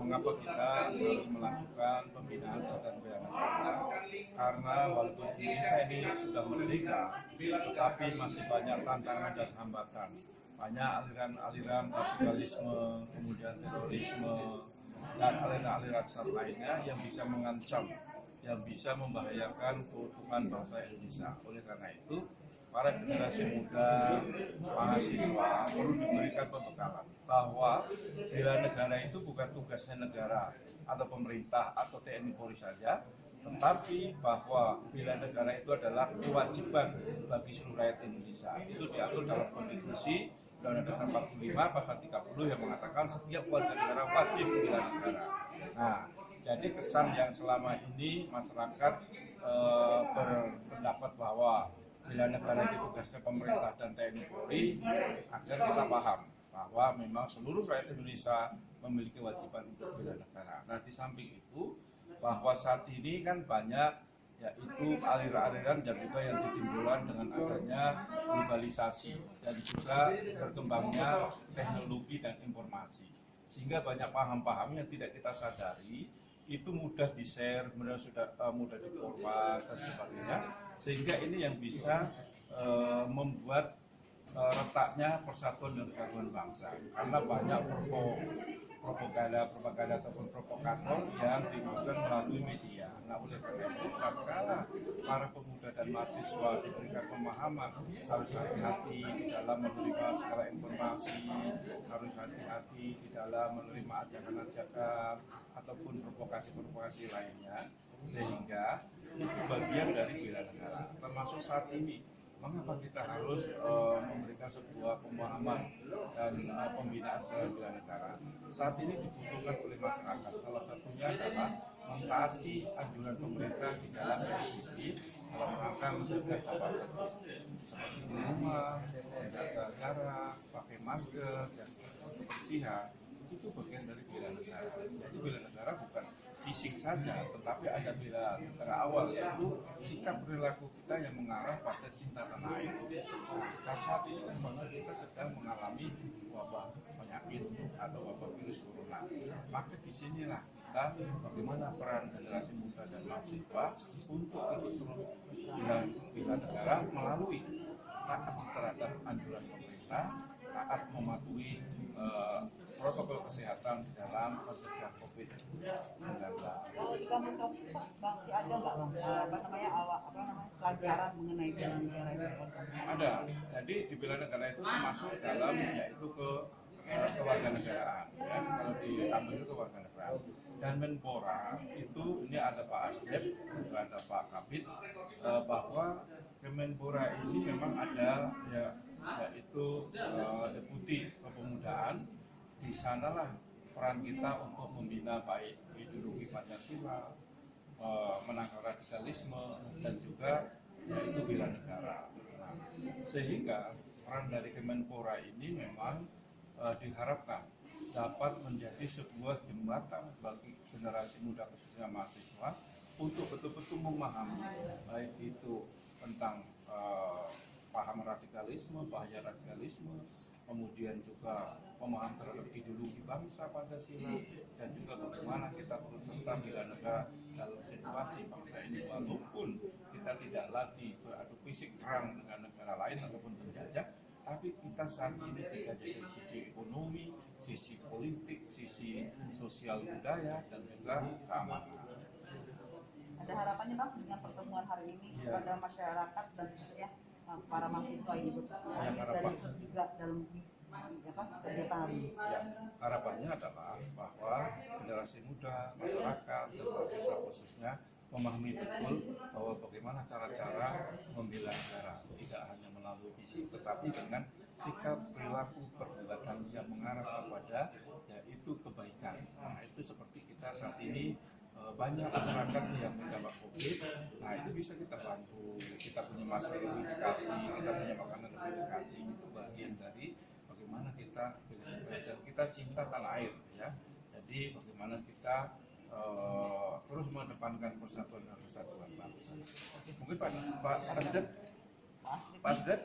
mengapa kita harus melakukan pembinaan dan bela negara? Karena walaupun Indonesia ini sudah merdeka, tetapi masih banyak tantangan dan hambatan. Banyak aliran-aliran radikalisme, kemudian terorisme, dan aliran-aliran besar lainnya yang bisa mengancam, yang bisa membahayakan keutuhan bangsa Indonesia. Oleh karena itu, para generasi muda, mahasiswa perlu diberikan pembekalan bahwa bela negara itu bukan tugasnya negara atau pemerintah atau TNI Polri saja, tetapi bahwa bela negara itu adalah kewajiban bagi seluruh rakyat Indonesia. Itu diatur dalam konstitusi Undang-Undang Dasar 45 pasal 30 yang mengatakan setiap warga negara wajib bela negara. Nah, jadi kesan yang selama ini masyarakat berpendapat bahwa bela negara itu tugasnya pemerintah dan TNI Polri, agar kita paham bahwa memang seluruh rakyat Indonesia memiliki kewajiban untuk bela negara. Nah, di samping itu bahwa saat ini kan banyak yaitu aliran-aliran dan juga yang ditimbulkan dengan adanya globalisasi dan juga berkembangnya teknologi dan informasi, sehingga banyak paham-paham yang tidak kita sadari itu mudah di-share, kemudian mudah di-forward dan sebagainya, sehingga ini yang bisa membuat retaknya persatuan dan kesatuan bangsa, karena banyak propaganda ataupun provokator yang dimunculkan melalui media. Nah, oleh karena itu, tatkala para pemuda dan mahasiswa diberikan pemahaman, harus hati-hati di dalam menerima segala informasi, harus hati-hati di dalam menerima ajakan-ajakan ataupun provokasi-provokasi lainnya, sehingga itu bagian dari bela negara. Termasuk saat ini, mengapa kita harus memberikan sebuah pemahaman dan pembinaan secara bela negara? Saat ini dibutuhkan oleh masyarakat. Salah satunya adalah mentaati anjuran pemerintah di dalam PSBB dalam rangka mencegah paparan seperti di rumah, menjaga jarak, pakai masker, dan kebersihan. Itu bagian dari bela negara. Jadi bela negara bukan fisik saja, tetapi ada bela negara awal, yaitu sikap perilaku kita yang mengarah pada cinta tanah air. Nah, saat ini bangsa kita sedang mengalami wabah penyakit atau wabah virus corona. Maka disinilah kita bagaimana peran generasi muda dan mahasiswa untuk ikut terus bela negara melalui taat terhadap anjuran pemerintah, taat mematuhi protokol kesehatan di dalam mencegah COVID-19. Di kampus-kampus itu masih ada nggak pelajaran mengenai bela negara itu? Ada. Jadi di bela negara itu termasuk dalam yaitu kewarganegaraan. Ya, kalau di kampus itu kewarganegaraan. Dan Menpora itu ini ada Pak Asdep, juga ada Pak Kabit, bahwa Kemenpora ini memang ada yaitu deputi kepemudaan. Di sanalah peran kita untuk membina baik ideologi Pancasila, menangkal radikalisme, dan juga yaitu bela negara. Nah, sehingga peran dari Kemenpora ini memang diharapkan dapat menjadi sebuah jembatan bagi generasi muda khususnya mahasiswa untuk betul-betul memahami baik itu tentang paham radikalisme, bahaya radikalisme, kemudian juga pemahaman terhadap ideologi bangsa Pancasila, dan juga bagaimana kita turut serta bela negara dalam situasi bangsa ini, walaupun kita tidak lagi beradu fisik perang dengan negara lain ataupun penjajah, tapi kita saat ini dijajah dari sisi ekonomi, sisi politik, sisi sosial budaya, dan juga keamanan. Ada harapannya Bang dengan pertemuan hari ini kepada masyarakat dan khususnya para mahasiswa ini, dan ikut juga dalam kegiatan hari ini? Ya, harapannya adalah bahwa generasi muda, masyarakat, dan mahasiswa khususnya memahami betul bahwa bagaimana cara-cara membela negara, tidak hanya melalui fisik, tetapi dengan sikap, perilaku, perbuatan yang mengarah kepada yaitu kebaikan. Nah, itu seperti kita saat ini banyak masyarakat yang mendapat COVID. Nah, itu bisa kita bantu. Kita punya masker edukasi, kita punya makanan edukasi, itu bagian dari bagaimana kita dan kita cinta tanah air, ya. Jadi bagaimana kita terus mengedepankan persatuan dan kesatuan bangsa. Mungkin Pak Asdep.